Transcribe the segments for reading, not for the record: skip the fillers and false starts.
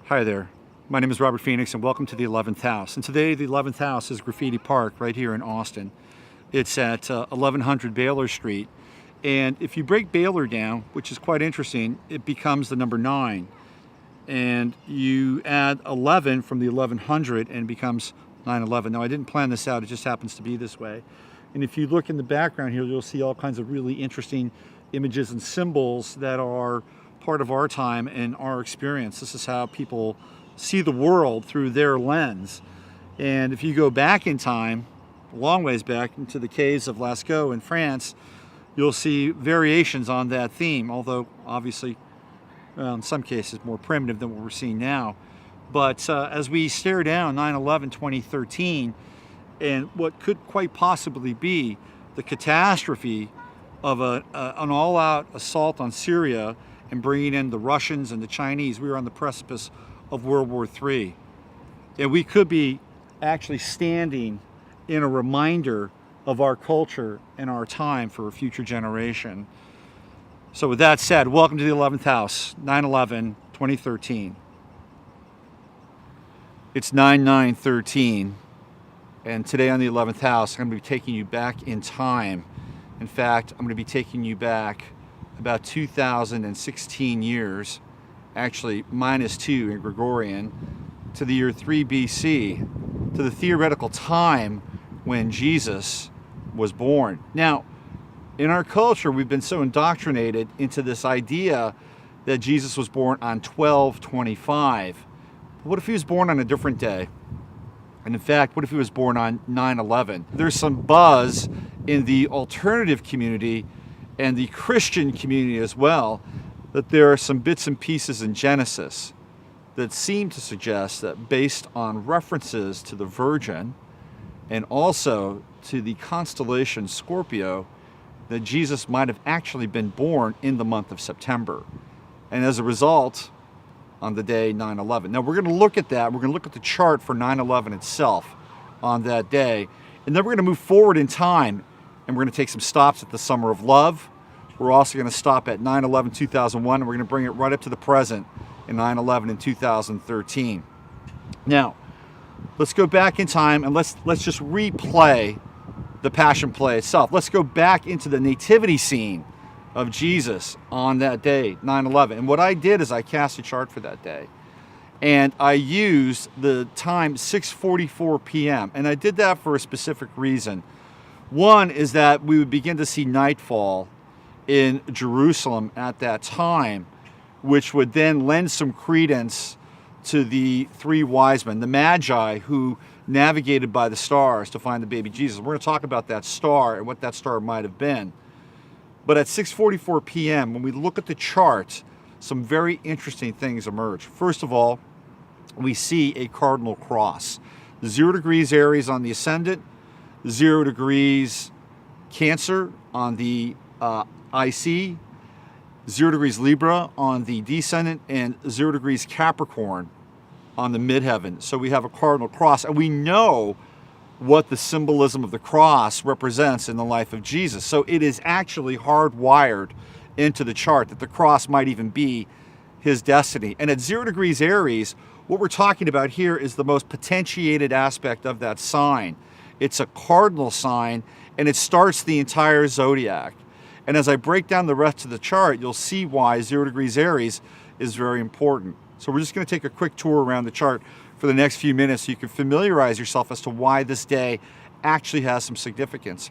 Hi there. My name is Robert Phoenix and welcome to the 11th House. And today the 11th House is Graffiti Park right here in Austin. It's at 1100 Baylor Street. And if you break Baylor down, which is quite interesting, it becomes the number 9. And you add 11 from the 1100 and it becomes 911. Now I didn't plan this out, it just happens to be this way. And if you look in the background here, you'll see all kinds of really interesting images and symbols that are part of our time and our experience. This is how people see the world through their lens. And if you go back in time, a long ways back into the caves of Lascaux in France, you'll see variations on that theme, although obviously in some cases more primitive than what we're seeing now. But as we stare down 9/11/2013 and what could quite possibly be the catastrophe of an all-out assault on Syria and bringing in the Russians and the Chinese, we were on the precipice of World War III. And we could be actually standing in a reminder of our culture and our time for a future generation. So with that said, welcome to the 11th House, 9/11/2013. It's 9/9/13, and today on the 11th House, I'm going to be taking you back in time. In fact, I'm going to be taking you back about 2016 years, actually -2 in Gregorian, to the year 3 BC, to the theoretical time when Jesus was born. Now, in our culture, we've been so indoctrinated into this idea that Jesus was born on 12/25. What if he was born on a different day? And in fact, what if he was born on 9/11? There's some buzz in the alternative community and the Christian community as well, that there are some bits and pieces in Genesis that seem to suggest that based on references to the Virgin and also to the constellation Scorpio, that Jesus might have actually been born in the month of September. And as a result, on the day 9/11. Now we're going to look at that. We're going to look at the chart for 9/11 itself on that day. And then we're going to move forward in time and we're going to take some stops at the Summer of Love. We're also going to stop at 9/11/2001 and we're going to bring it right up to the present in 9/11 in 2013. Now, let's go back in time and let's just replay the Passion Play itself. Let's go back into the nativity scene of Jesus on that day, 9/11. And what I did is I cast a chart for that day. And I used the time 6:44 p.m. And I did that for a specific reason. One is that we would begin to see nightfall in Jerusalem at that time, which would then lend some credence to the 3 wise men, the Magi, who navigated by the stars to find the baby Jesus. We're going to talk about that star and what that star might have been. But at 6:44 p.m., when we look at the chart, some very interesting things emerge. First of all, we see a cardinal cross. 0 degrees Aries on the ascendant, 0 degrees Cancer on the IC, 0 degrees Libra on the descendant, and 0 degrees Capricorn on the midheaven. So we have a cardinal cross, and we know what the symbolism of the cross represents in the life of Jesus. So it is actually hardwired into the chart that the cross might even be his destiny. And at 0 degrees Aries, what we're talking about here is the most potentiated aspect of that sign. It's a cardinal sign, and it starts the entire zodiac. And as I break down the rest of the chart, you'll see why 0 degrees Aries is very important. So we're just going to take a quick tour around the chart for the next few minutes so you can familiarize yourself as to why this day actually has some significance.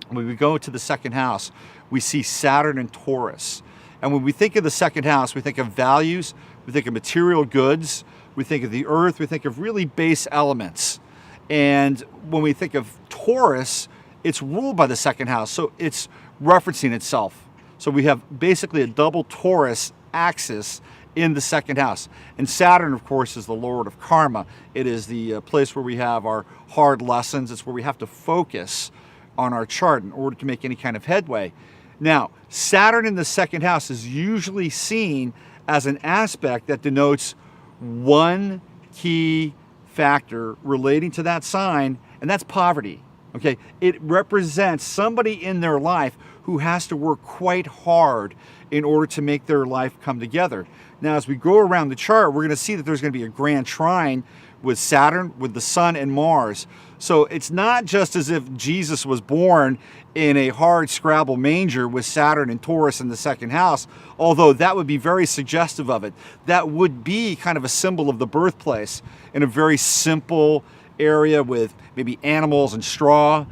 When we go to the second house, we see Saturn and Taurus. And when we think of the second house, we think of values, we think of material goods, we think of the earth, we think of really base elements. And when we think of Taurus, it's ruled by the second house, so it's referencing itself. So we have basically a double Taurus axis in the second house. And Saturn, of course, is the Lord of Karma. It is the place where we have our hard lessons. It's where we have to focus on our chart in order to make any kind of headway. Now, Saturn in the second house is usually seen as an aspect that denotes one key factor relating to that sign, and that's poverty. Okay, it represents somebody in their life who has to work quite hard in order to make their life come together. Now, as we go around the chart, we're going to see that there's going to be a grand trine with Saturn, with the Sun, and Mars. So it's not just as if Jesus was born in a hard scrabble manger with Saturn and Taurus in the second house, although that would be very suggestive of it. That would be kind of a symbol of the birthplace in a very simple area with maybe animals and straw.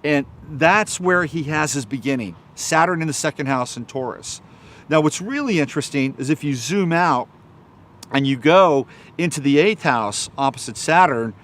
And that's where he has his beginning. Saturn in the second house in Taurus. Now, what's really interesting is if you zoom out and you go into the 8th house opposite Saturn,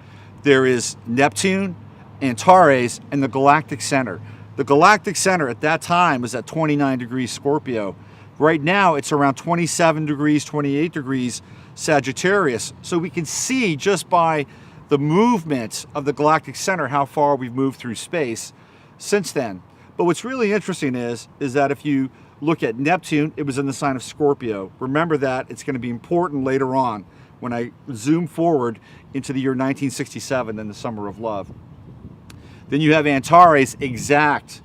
there is Neptune, Antares, and the galactic center. The galactic center at that time was at 29 degrees Scorpio. Right now, it's around 27 degrees, 28 degrees Sagittarius. So we can see just by the movement of the galactic center how far we've moved through space since then. But what's really interesting is that if you look at Neptune, it was in the sign of Scorpio. Remember that. It's going to be important later on when I zoom forward into the year 1967 and the summer of love. Then you have Antares exact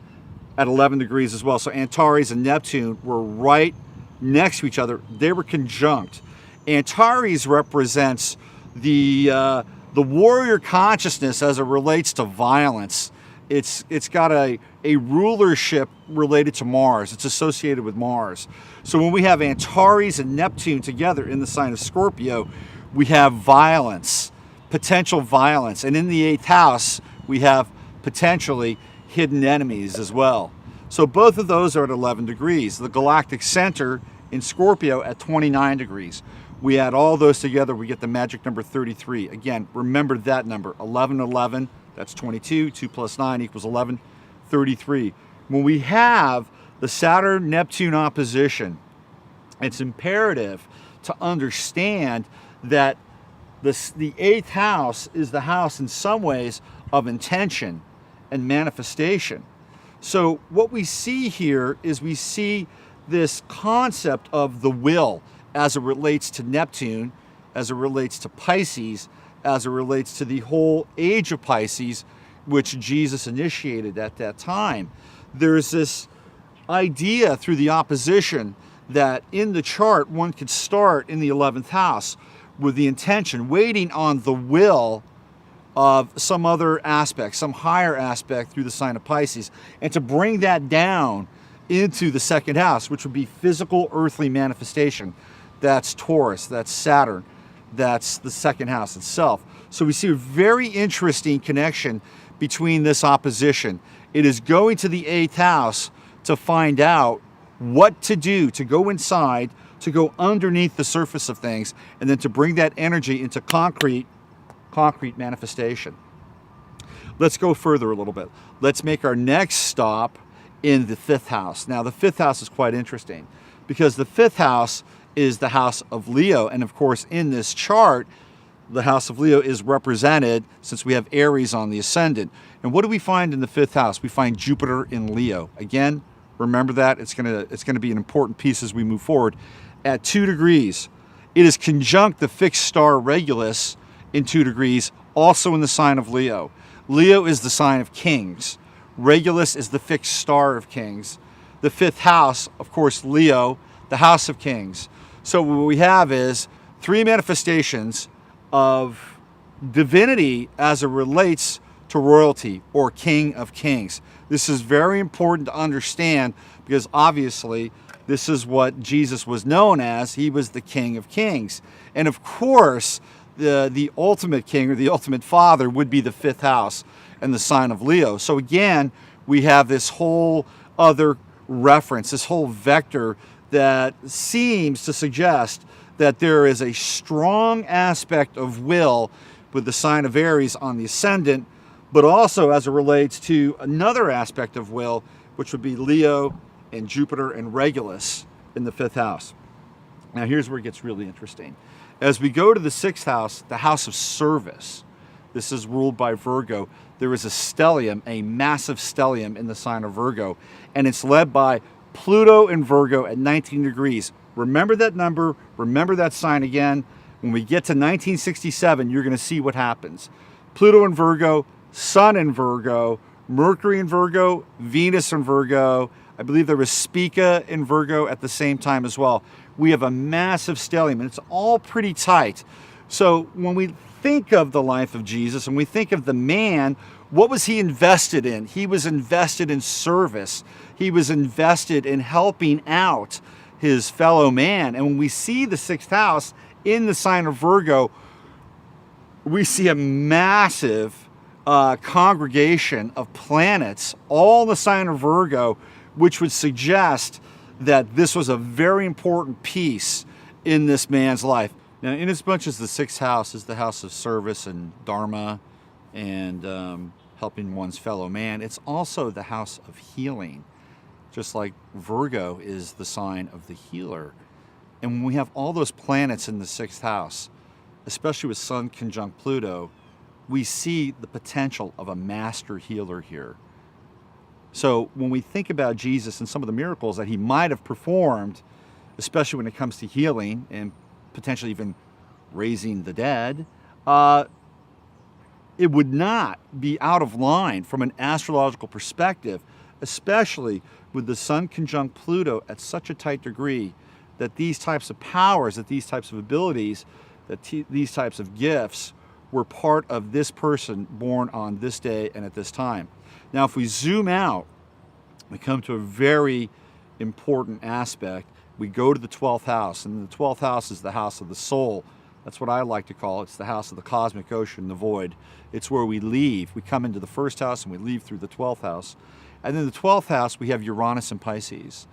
at 11 degrees as well. So Antares and Neptune were right next to each other. They were conjunct. Antares represents the warrior consciousness as it relates to violence. It's got a rulership related to Mars. It's associated with Mars. So when we have Antares and Neptune together in the sign of Scorpio, we have violence, potential violence. And in the 8th house, we have potentially hidden enemies as well. So both of those are at 11 degrees. The galactic center in Scorpio at 29 degrees. We add all those together, we get the magic number 33. Again, remember that number, 11, 11, that's 22, 2 plus 9 equals 11, 33. When we have the Saturn-Neptune opposition, it's imperative to understand that the 8th house is the house in some ways of intention and manifestation. So what we see here is we see this concept of the will as it relates to Neptune, as it relates to Pisces, as it relates to the whole age of Pisces, which Jesus initiated at that time. There's this idea through the opposition that in the chart one could start in the 11th house with the intention, waiting on the will of some other aspect, some higher aspect through the sign of Pisces, and to bring that down into the second house, which would be physical earthly manifestation. That's Taurus, that's Saturn, that's the second house itself. So we see a very interesting connection between this opposition. It is going to the 8th house to find out what to do, to go inside, to go underneath the surface of things, and then to bring that energy into concrete manifestation. Let's go further a little bit. Let's make our next stop in the 5th house. Now, the 5th house is quite interesting because the 5th house is the house of Leo. And of course, in this chart, the house of Leo is represented since we have Aries on the ascendant. And what do we find in the 5th house? We find Jupiter in Leo. Again, remember that. It's gonna be an important piece as we move forward. At 2 degrees, it is conjunct the fixed star Regulus in 2 degrees, also in the sign of Leo. Leo is the sign of kings. Regulus is the fixed star of kings. The 5th house, of course, Leo, the house of kings. So what we have is 3 manifestations of divinity as it relates to royalty or king of kings. This is very important to understand because obviously this is what Jesus was known as. He was the King of Kings. And of course, the ultimate king or the ultimate father would be the 5th house and the sign of Leo. So again, we have this whole other reference, this whole vector that seems to suggest that there is a strong aspect of will with the sign of Aries on the ascendant, but also as it relates to another aspect of will, which would be Leo and Jupiter and Regulus in the 5th house. Now here's where it gets really interesting. As we go to the 6th house, the house of service, this is ruled by Virgo. There is a stellium, a massive stellium in the sign of Virgo, and it's led by Pluto in Virgo at 19 degrees. Remember that number, remember that sign again. When we get to 1967, you're going to see what happens. Pluto in Virgo, Sun in Virgo, Mercury in Virgo, Venus in Virgo. I believe there was Spica in Virgo at the same time as well. We have a massive stellium, and it's all pretty tight. So when we think of the life of Jesus and we think of the man, what was he invested in? He was invested in service. He was invested in helping out his fellow man. And when we see the sixth house in the sign of Virgo, we see a massive congregation of planets, all in the sign of Virgo, which would suggest that this was a very important piece in this man's life. Now, inasmuch as the sixth house is the house of service and dharma and helping one's fellow man, it's also the house of healing, just like Virgo is the sign of the healer. And when we have all those planets in the sixth house, especially with Sun conjunct Pluto, we see the potential of a master healer here. So when we think about Jesus and some of the miracles that he might have performed, especially when it comes to healing and potentially even raising the dead, it would not be out of line from an astrological perspective, especially with the Sun conjunct Pluto at such a tight degree that these types of powers, that these types of abilities, that these types of gifts were part of this person born on this day and at this time. Now, if we zoom out, we come to a very important aspect. We go to the 12th house, and the 12th house is the house of the soul. That's what I like to call it. It's the house of the cosmic ocean, the void. It's where we leave. We come into the first house and we leave through the 12th house. And in the 12th house, we have Uranus and Pisces.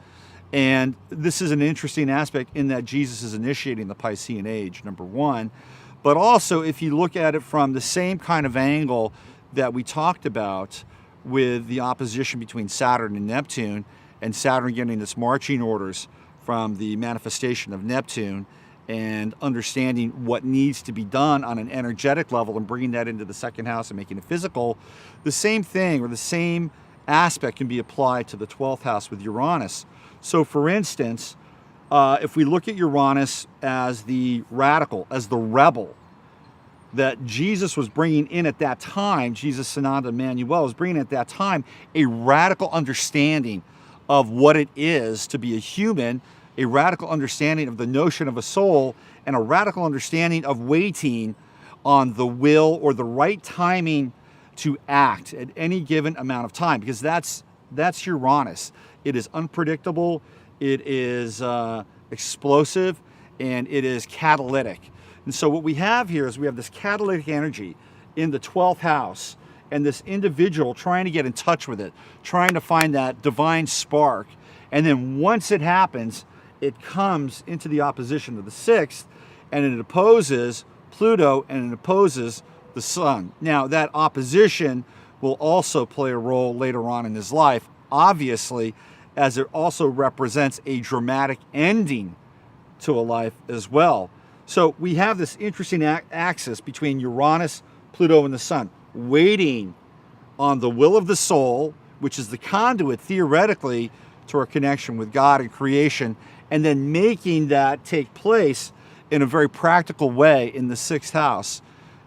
And this is an interesting aspect in that Jesus is initiating the Piscean age, number one. But also, if you look at it from the same kind of angle that we talked about with the opposition between Saturn and Neptune, and Saturn getting its marching orders from the manifestation of Neptune, and understanding what needs to be done on an energetic level and bringing that into the second house and making it physical, the same thing or the same aspect can be applied to the 12th house with Uranus. So for instance, if we look at Uranus as the radical, as the rebel, that Jesus was bringing in at that time, Jesus, Sananda, Emmanuel was bringing at that time a radical understanding of what it is to be a human, a radical understanding of the notion of a soul, and a radical understanding of waiting on the will or the right timing to act at any given amount of time, because that's Uranus. It is unpredictable, it is explosive, and it is catalytic. And so what we have here is we have this catalytic energy in the 12th house, and this individual trying to get in touch with it, trying to find that divine spark. And then once it happens, it comes into the opposition to the 6th, and it opposes Pluto and it opposes the Sun. Now, that opposition will also play a role later on in his life, obviously, as it also represents a dramatic ending to a life as well. So we have this interesting axis between Uranus, Pluto, and the Sun, waiting on the will of the soul, which is the conduit, theoretically, to our connection with God and creation, and then making that take place in a very practical way in the 6th house,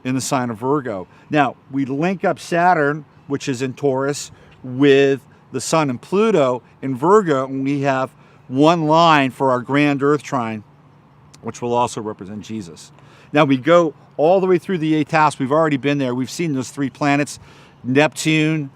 in the sign of Virgo. Now, we link up Saturn, which is in Taurus, with the Sun and Pluto in Virgo, and we have one line for our grand Earth trine, which will also represent Jesus. Now, we go all the way through the 8th house. We've already been there. We've seen those 3 planets, Neptune,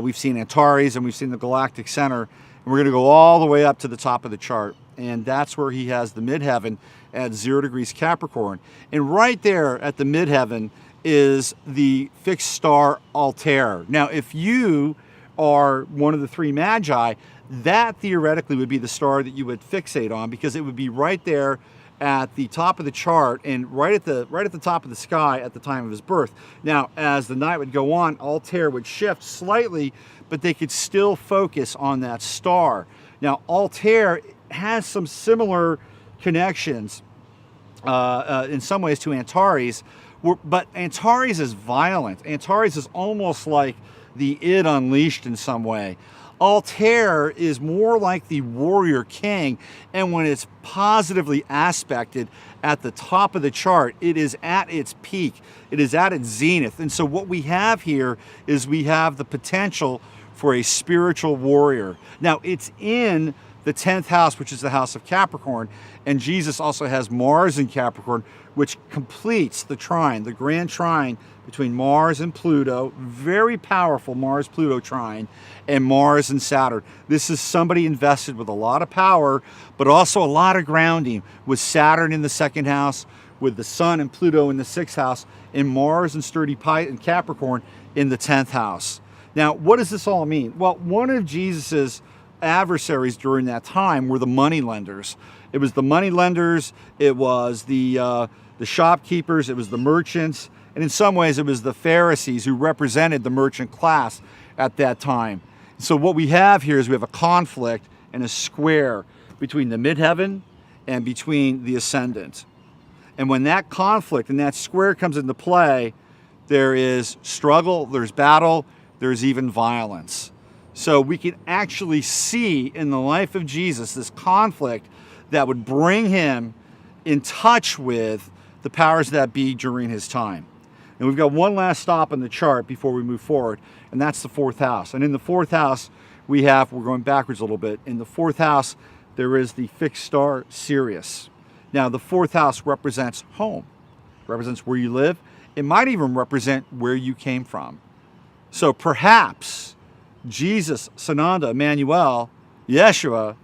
we've seen Antares, and we've seen the galactic center. And we're going to go all the way up to the top of the chart. And that's where he has the midheaven at 0 degrees Capricorn. And right there at the midheaven is the fixed star Altair. Now, if you are one of the 3 magi, that theoretically would be the star that you would fixate on, because it would be right there at the top of the chart and right at the top of the sky at the time of his birth. Now, as the night would go on, Altair would shift slightly, but they could still focus on that star. Now, Altair has some similar connections in some ways to Antares, but Antares is violent. Antares is almost like the id unleashed in some way. Altair is more like the warrior king, and when it's positively aspected at the top of the chart, it is at its peak, it is at its zenith. And so what we have here is we have the potential for a spiritual warrior. Now, it's in the 10th house, which is the house of Capricorn, and Jesus also has Mars in Capricorn, which completes the trine, the grand trine between Mars and Pluto. Very powerful Mars-Pluto trine, and Mars and Saturn. This is somebody invested with a lot of power, but also a lot of grounding, with Saturn in the 2nd house, with the Sun and Pluto in the 6th house, and Mars and sturdy and Capricorn in the 10th house. Now, what does this all mean? Well, one of Jesus's adversaries during that time were the money lenders. It was the money lenders, it was the shopkeepers, it was the merchants, and in some ways it was the Pharisees who represented the merchant class at that time. So what we have here is we have a conflict and a square between the midheaven and between the ascendant. And when that conflict and that square comes into play, there is struggle, there's battle, there's even violence. So we can actually see in the life of Jesus this conflict that would bring him in touch with the powers that be during his time. And we've got one last stop on the chart before we move forward, and that's the 4th house. And in the 4th house, we're going backwards a little bit. In the 4th house, there is the fixed star Sirius. Now, the 4th house represents home, represents where you live. It might even represent where you came from. So perhaps Jesus, Sananda, Emmanuel, Yeshua,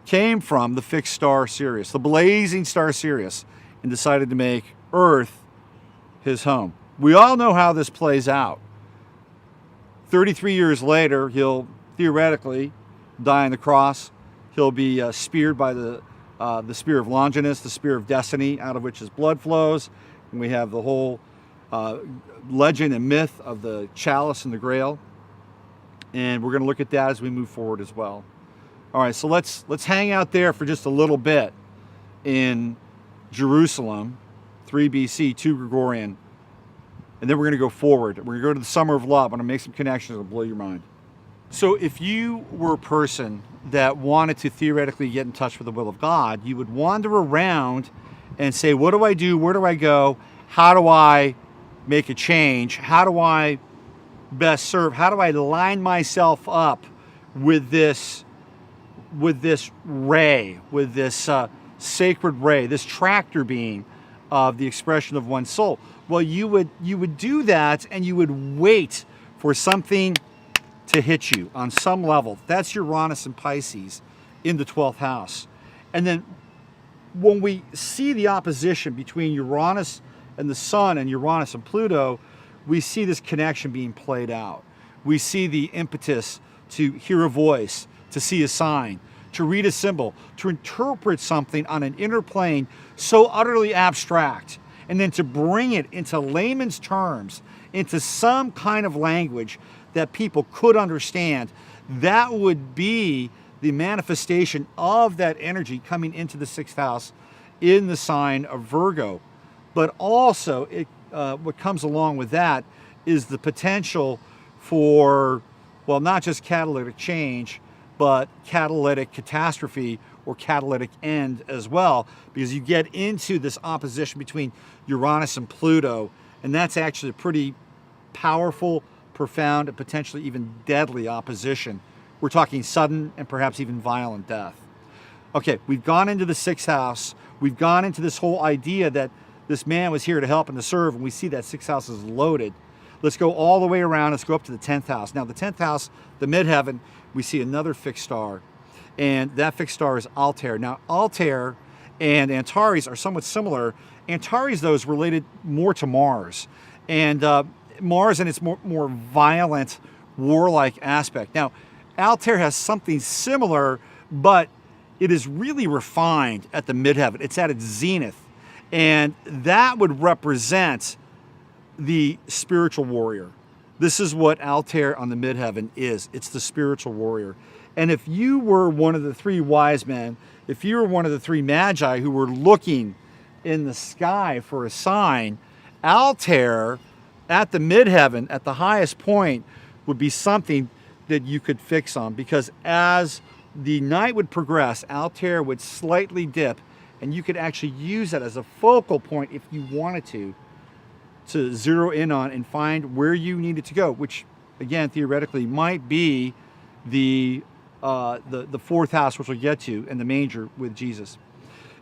came from the fixed star Sirius, the blazing star Sirius, and decided to make Earth his home. We all know how this plays out. 33 years later, he'll theoretically die on the cross. He'll be speared by the spear of Longinus, the spear of destiny, out of which his blood flows. And we have the whole legend and myth of the chalice and the grail. And we're going to look at that as we move forward as well. All right, so let's hang out there for just a little bit in Jerusalem, 3 BC, 2 Gregorian. And then we're going to go forward. We're going to go to the Summer of Love. I'm going to make some connections that will blow your mind. So if you were a person that wanted to theoretically get in touch with the will of God, you would wander around and say, what do I do? Where do I go? How do I make a change? How do I best serve? How do I line myself up with this ray, with this sacred ray, this tractor beam of the expression of one's soul? Well, you would do that, and you would wait for something to hit you on some level. That's Uranus and Pisces in the 12th house. And then when we see the opposition between Uranus and the Sun and Uranus and Pluto, we see this connection being played out. We see the impetus to hear a voice, to see a sign, to read a symbol, to interpret something on an inner plane so utterly abstract, and then to bring it into layman's terms, into some kind of language that people could understand. That would be the manifestation of that energy coming into the 6th house in the sign of Virgo. But also, what comes along with that is the potential for, well, not just catalytic change, but catalytic catastrophe or catalytic end as well, because you get into this opposition between Uranus and Pluto, and that's actually a pretty powerful, profound, and potentially even deadly opposition. We're talking sudden and perhaps even violent death. Okay, we've gone into the 6th house. We've gone into this whole idea that this man was here to help and to serve, and we see that 6th house is loaded. Let's go all the way around. Let's go up to the 10th house. Now, the 10th house, the midheaven, we see another fixed star, and that fixed star is Altair. Now, Altair and Antares are somewhat similar. Antares, though, is related more to Mars, and Mars and its more violent, warlike aspect. Now, Altair has something similar, but it is really refined at the midheaven. It's at its zenith, and that would represent the spiritual warrior. This is what Altair on the midheaven is. It's the spiritual warrior. And if you were one of the 3 wise men, if you were one of the 3 magi who were looking in the sky for a sign, Altair at the midheaven, at the highest point, would be something that you could fix on, because as the night would progress, Altair would slightly dip, and you could actually use that as a focal point if you wanted to zero in on and find where you needed to go, which again theoretically might be the fourth house, which we'll get to, and the manger with Jesus.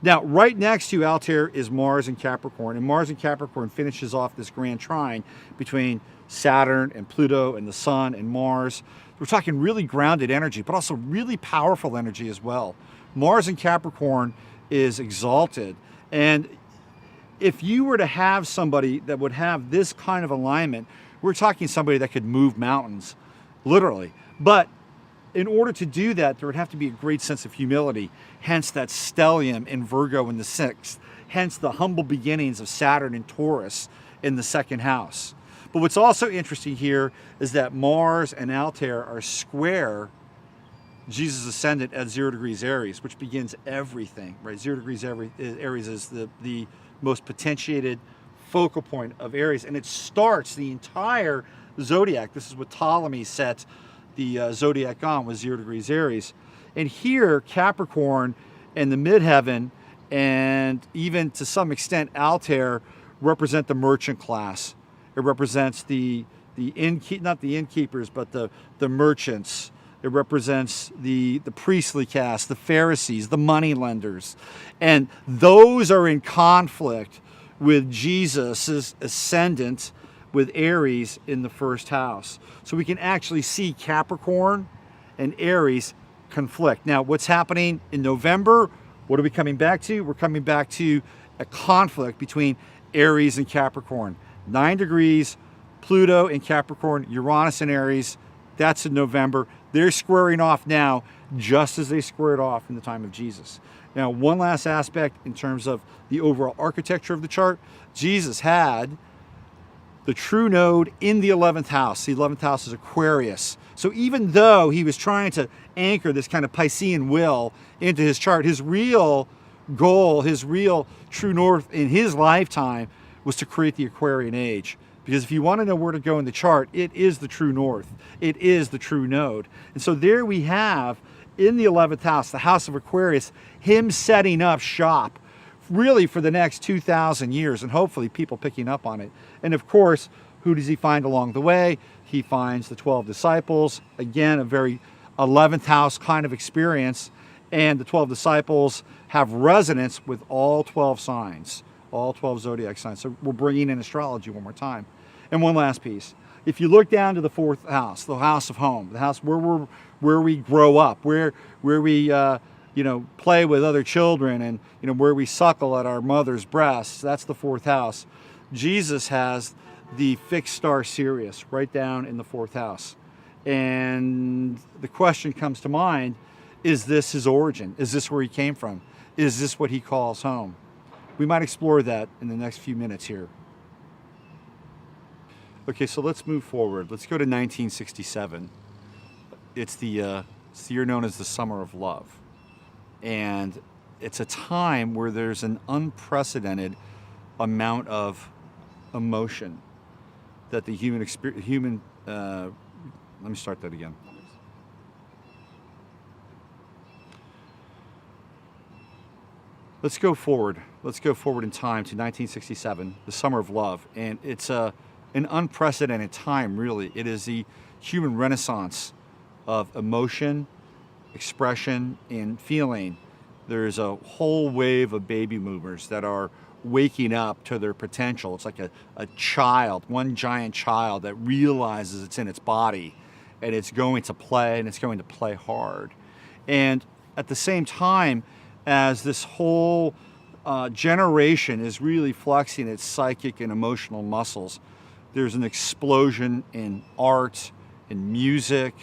Now, right next to Altair is Mars and Capricorn, and Mars and Capricorn finishes off this grand trine between Saturn and Pluto and the Sun and Mars. We're talking really grounded energy, but also really powerful energy as well. Mars and Capricorn is exalted, and if you were to have somebody that would have this kind of alignment, we're talking somebody that could move mountains, literally. But in order to do that, there would have to be a great sense of humility, hence that stellium in Virgo in the 6th, hence the humble beginnings of Saturn and Taurus in the 2nd house. But what's also interesting here is that Mars and Altair are square Jesus' ascendant at 0 degrees Aries, which begins everything, right? 0 degrees Aries is the most potentiated focal point of Aries, and it starts the entire zodiac. This is what Ptolemy set the zodiac on, was 0 degrees Aries. And here, Capricorn and the midheaven, and even to some extent Altair, represent the merchant class. It represents not the innkeepers, but the merchants. It represents the priestly caste, the Pharisees, the money lenders. And those are in conflict with Jesus' ascendant with Aries in the 1st house. So we can actually see Capricorn and Aries conflict. Now, what's happening in November? What are we coming back to? We're coming back to a conflict between Aries and Capricorn. 9 degrees, Pluto in Capricorn, Uranus in Aries. That's in November. They're squaring off now, just as they squared off in the time of Jesus. Now, one last aspect in terms of the overall architecture of the chart. Jesus had the true node in the 11th house. The 11th house is Aquarius. So even though he was trying to anchor this kind of Piscean will into his chart, his real goal, his real true north in his lifetime was to create the Aquarian age. Because if you want to know where to go in the chart, it is the true north. It is the true node. And so there we have, in the 11th house, the house of Aquarius, him setting up shop really for the next 2,000 years, and hopefully people picking up on it. And of course, who does he find along the way? He finds the 12 disciples. Again, a very 11th house kind of experience. And the 12 disciples have resonance with all 12 signs, all 12 zodiac signs. So we're bringing in astrology one more time. And one last piece. If you look down to the 4th house, the house of home, the house where we grow up, where we play with other children, and where we suckle at our mother's breasts, that's the 4th house. Jesus has the fixed star Sirius right down in the 4th house. And the question comes to mind, is this his origin? Is this where he came from? Is this what he calls home? We might explore that in the next few minutes here. Okay, so let's move forward. Let's go to 1967. It's the year known as the Summer of Love. And it's a time where there's an unprecedented amount of emotion that the let me start that again. Let's go forward. Let's go forward in time to 1967, the Summer of Love. And it's an unprecedented time, really. It is the human renaissance of emotion, expression, and feeling. There's a whole wave of baby boomers that are waking up to their potential. It's like a child, one giant child that realizes it's in its body, and it's going to play, and it's going to play hard. And at the same time, as this whole generation is really flexing its psychic and emotional muscles, there's an explosion in art, in music,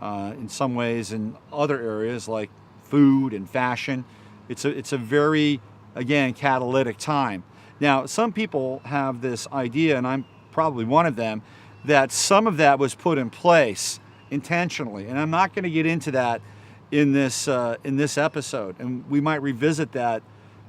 in some ways in other areas like food and fashion. It's a very, again, catalytic time. Now, some people have this idea, and I'm probably one of them, that some of that was put in place intentionally. And I'm not going to get into that in this episode, and we might revisit that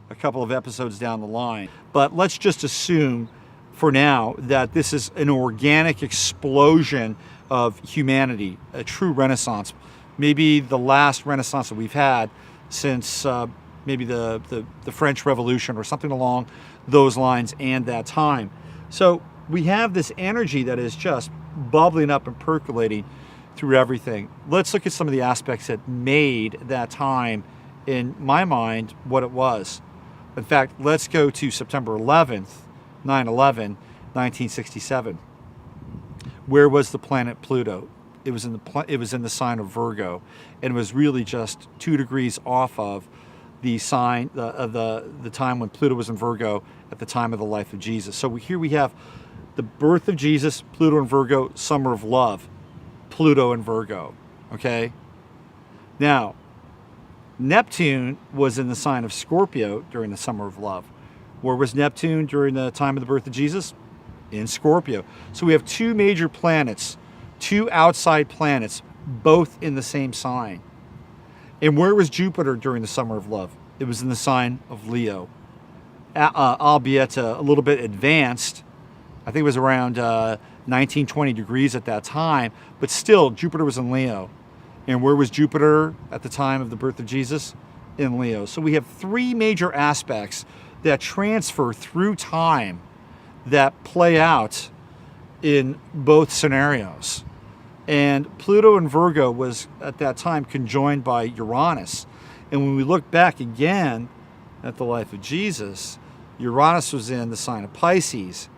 a couple of episodes down the line. But let's just assume for now that this is an organic explosion of humanity, a true renaissance, maybe the last renaissance that we've had since maybe the French Revolution or something along those lines and that time. So we have this energy that is just bubbling up and percolating through everything. Let's look at some of the aspects that made that time, in my mind, what it was. In fact, let's go to September 11th, 9/11, 1967. Where was the planet Pluto? It was in the sign of Virgo, and it was really just 2 degrees off of the sign of the time when Pluto was in Virgo at the time of the life of Jesus. So here we have the birth of Jesus, Pluto in Virgo, summer of love, Pluto in Virgo. Okay. Now, Neptune was in the sign of Scorpio during the summer of love. Where was Neptune during the time of the birth of Jesus? In Scorpio. So we have 2 major planets, 2 outside planets, both in the same sign. And where was Jupiter during the summer of love? It was in the sign of Leo, albeit a little bit advanced. I think it was around 19, 20 degrees at that time, but still Jupiter was in Leo. And where was Jupiter at the time of the birth of Jesus? In Leo. So we have 3 major aspects that transfer through time that play out in both scenarios. And Pluto in Virgo was at that time conjoined by Uranus. And when we look back again at the life of Jesus, Uranus was in the sign of Pisces.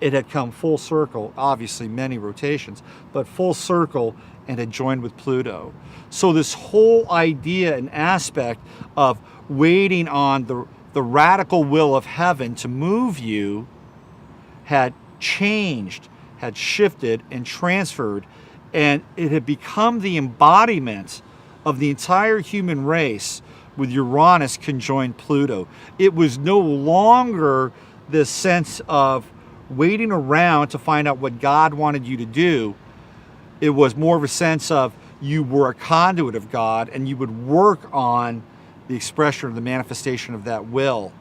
It had come full circle, obviously many rotations, but full circle, and had joined with Pluto. So this whole idea and aspect of waiting on the radical will of heaven to move you had changed, had shifted and transferred, and it had become the embodiment of the entire human race with Uranus conjoined Pluto. It was no longer this sense of waiting around to find out what God wanted you to do. It was more of a sense of you were a conduit of God, and you would work on the expression or the manifestation of that will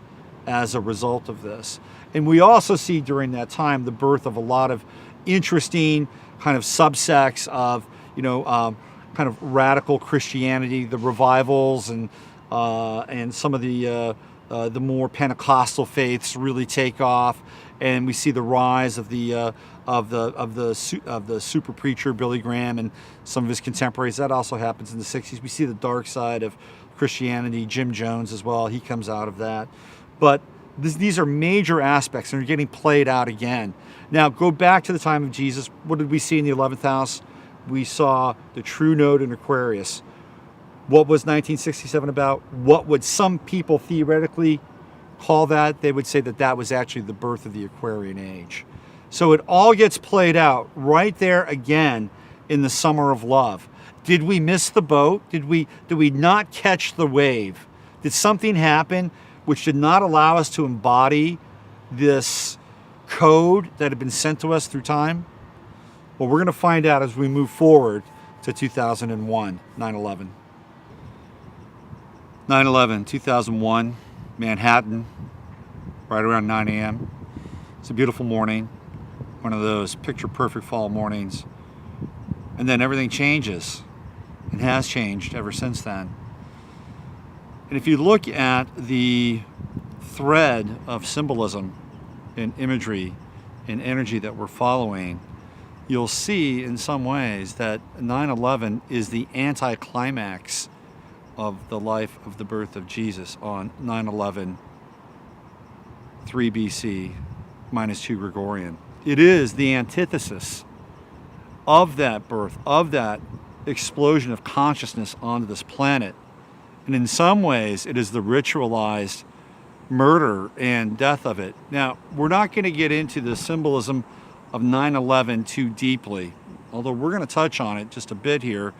as a result of this. And we also see during that time the birth of a lot of interesting kind of subsects of, kind of radical Christianity, the revivals, and some of the more Pentecostal faiths really take off, and we see the rise of the super preacher Billy Graham and some of his contemporaries. That also happens in the 60s. We see the dark side of Christianity, Jim Jones as well. He comes out of that, but these are major aspects, and they're getting played out again. Now, go back to the time of Jesus. What did we see in the 11th house? We saw the true node in Aquarius. What was 1967 about? What would some people theoretically call that? They would say that that was actually the birth of the Aquarian age. So it all gets played out right there again in the summer of love. Did we miss the boat? Did we not catch the wave? Did something happen which did not allow us to embody this code that had been sent to us through time? Well, we're going to find out as we move forward to 2001, 9/11. 9/11, 2001, Manhattan, right around 9 a.m. It's a beautiful morning, one of those picture-perfect fall mornings. And then everything changes, and has changed ever since then. And if you look at the thread of symbolism and imagery and energy that we're following, you'll see in some ways that 9/11 is the anticlimax of the life of the birth of Jesus on 9/11, 3 BC, -2 Gregorian. It is the antithesis of that birth, of that explosion of consciousness onto this planet. And in some ways, it is the ritualized murder and death of it. Now, we're not going to get into the symbolism of 9/11 too deeply, although we're going to touch on it just a bit here.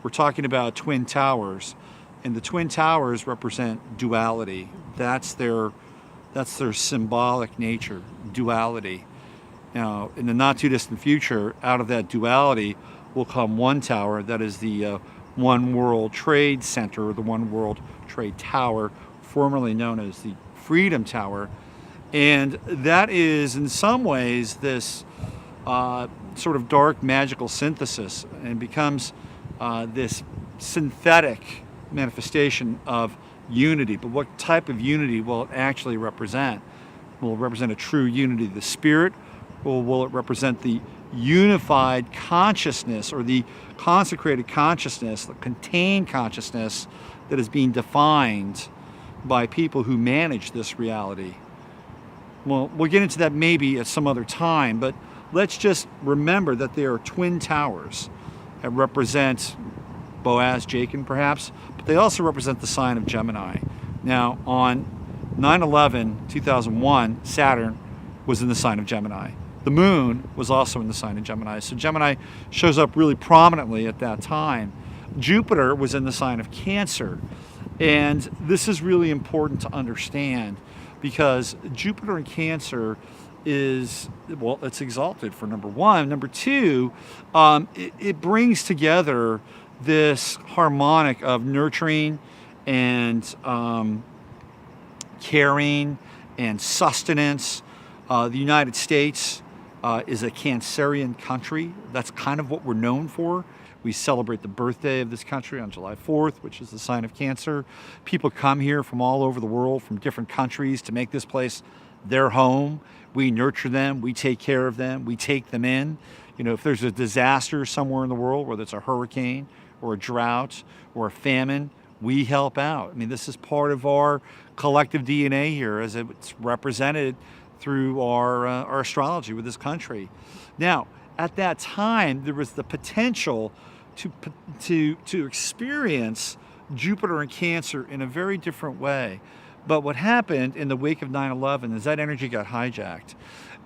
We're talking about Twin Towers, and the Twin Towers represent duality. That's their symbolic nature, duality. Now, in the not too distant future, out of that duality will come one tower that is the One World Trade Center, or the One World Trade Tower, formerly known as the Freedom Tower. And that is, in some ways, this sort of dark magical synthesis, and becomes this synthetic manifestation of unity. But what type of unity will it actually represent? Will it represent a true unity of the spirit, or will it represent the unified consciousness, or the consecrated consciousness, the contained consciousness that is being defined by people who manage this reality? Well, we'll get into that maybe at some other time, but let's just remember that there are twin towers that represent Boaz, Jachin perhaps, but they also represent the sign of Gemini. Now, on 9/11/2001, Saturn was in the sign of Gemini. The moon was also in the sign of Gemini. So Gemini shows up really prominently at that time. Jupiter was in the sign of Cancer. And this is really important to understand, because Jupiter in Cancer is, well, it's exalted for number one. Number two, it brings together this harmonic of nurturing and caring and sustenance. The United States is a Cancerian country. That's kind of what we're known for. We celebrate the birthday of this country on July 4th, which is the sign of Cancer. People come here from all over the world, from different countries, to make this place their home. We nurture them, we take care of them, we take them in. You know, if there's a disaster somewhere in the world, whether it's a hurricane or a drought or a famine, we help out. I mean, this is part of our collective DNA here, as it's represented through our astrology with this country. Now, at that time, there was the potential to experience Jupiter in Cancer in a very different way. But what happened in the wake of 9/11 is that energy got hijacked,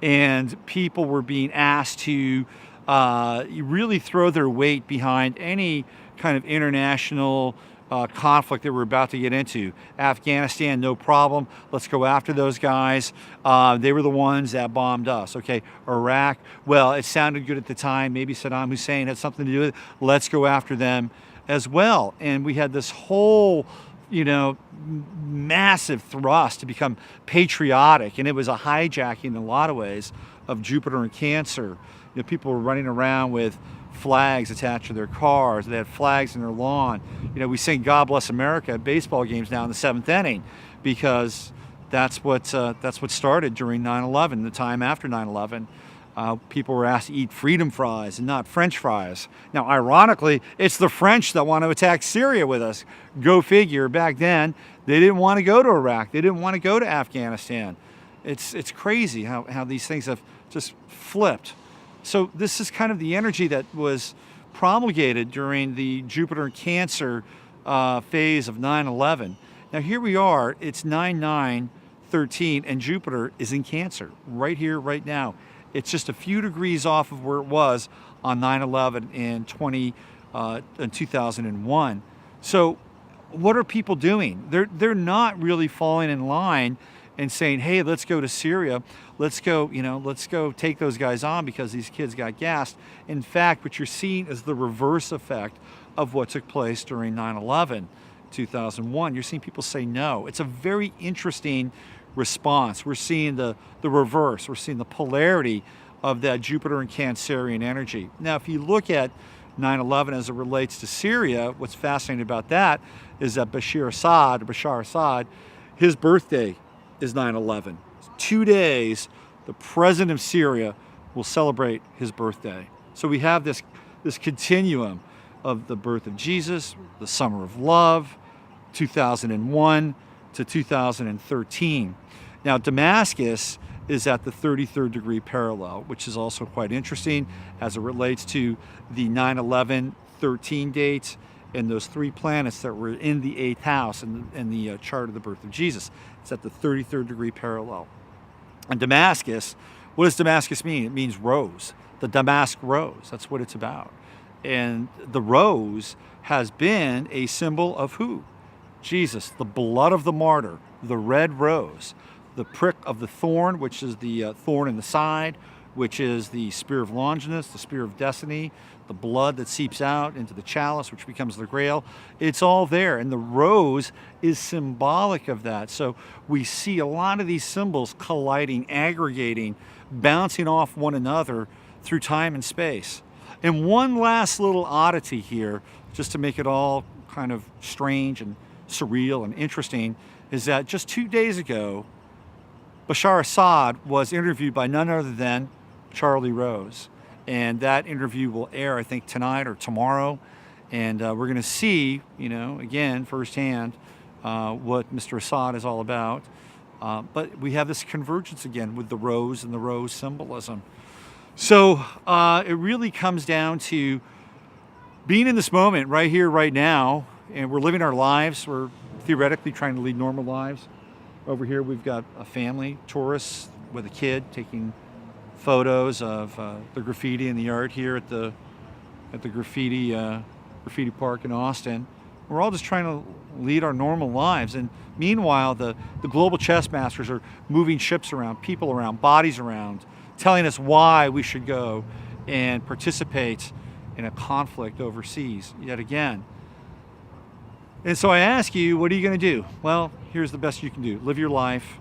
and people were being asked to really throw their weight behind any kind of international conflict that we're about to get into. Afghanistan, no problem. Let's go after those guys. They were the ones that bombed us. Okay, Iraq, well, it sounded good at the time. Maybe Saddam Hussein had something to do with it. Let's go after them as well. And we had this whole, massive thrust to become patriotic. And it was a hijacking in a lot of ways of Jupiter and Cancer. People were running around with flags attached to their cars. They had flags in their lawn. We sing "God Bless America" at baseball games now in the seventh inning, because that's what started during 9/11. The time after 9/11, people were asked to eat freedom fries and not French fries. Now, ironically, it's the French that want to attack Syria with us. Go figure. Back then, they didn't want to go to Iraq. They didn't want to go to Afghanistan. It's crazy how these things have just flipped. So this is kind of the energy that was promulgated during the Jupiter and Cancer phase of 9/11. Now here we are, it's 9/9/13, and Jupiter is in Cancer right here, right now. It's just a few degrees off of where it was on 9/11 in 2001. So what are people doing? They're not really falling in line and saying, hey, let's go to Syria. Let's go take those guys on because these kids got gassed. In fact, what you're seeing is the reverse effect of what took place during 9/11, 2001. You're seeing people say no. It's a very interesting response. We're seeing the reverse. We're seeing the polarity of that Jupiter and Cancerian energy. Now, if you look at 9/11 as it relates to Syria, what's fascinating about that is that Bashar Assad, his birthday is 9/11. 2 days, the president of Syria will celebrate his birthday. So we have this continuum of the birth of Jesus, the summer of love, 2001 to 2013. Now, Damascus is at the 33rd degree parallel, which is also quite interesting as it relates to the 9/11/13 dates and those three planets that were in the 8th house in the chart of the birth of Jesus. It's at the 33rd degree parallel. And Damascus, what does Damascus mean? It means rose, the damask rose. That's what it's about. And the rose has been a symbol of who? Jesus, the blood of the martyr, the red rose, the prick of the thorn, which is the thorn in the side, which is the spear of Longinus, the spear of destiny, the blood that seeps out into the chalice, which becomes the grail. It's all there, and the rose is symbolic of that. So we see a lot of these symbols colliding, aggregating, bouncing off one another through time and space. And one last little oddity here, just to make it all kind of strange and surreal and interesting, is that just 2 days ago, Bashar Assad was interviewed by none other than Charlie Rose. And that interview will air, I think, tonight or tomorrow. And we're going to see, again, firsthand, what Mr. Assad is all about. But we have this convergence again with the rose and the rose symbolism. So it really comes down to being in this moment right here, right now, and we're living our lives. We're theoretically trying to lead normal lives. Over here we've got a family, tourists with a kid, taking photos of the graffiti and the art here at the graffiti park in Austin. We're all just trying to lead our normal lives, and meanwhile the global chess masters are moving ships around, people around, bodies around, telling us why we should go and participate in a conflict overseas yet again. And so I ask you, what are you going to do? Well, here's the best you can do. Live your life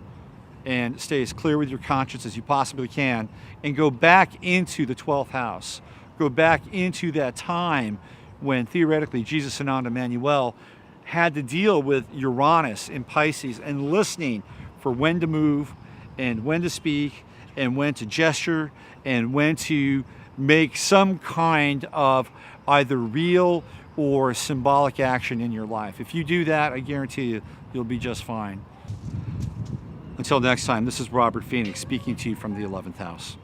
and stay as clear with your conscience as you possibly can, and go back into the 12th house. Go back into that time when theoretically Jesus, Anand, Emmanuel had to deal with Uranus in Pisces, and listening for when to move and when to speak and when to gesture and when to make some kind of either real or symbolic action in your life. If you do that, I guarantee you, you'll be just fine. Until next time, this is Robert Phoenix speaking to you from the 11th house.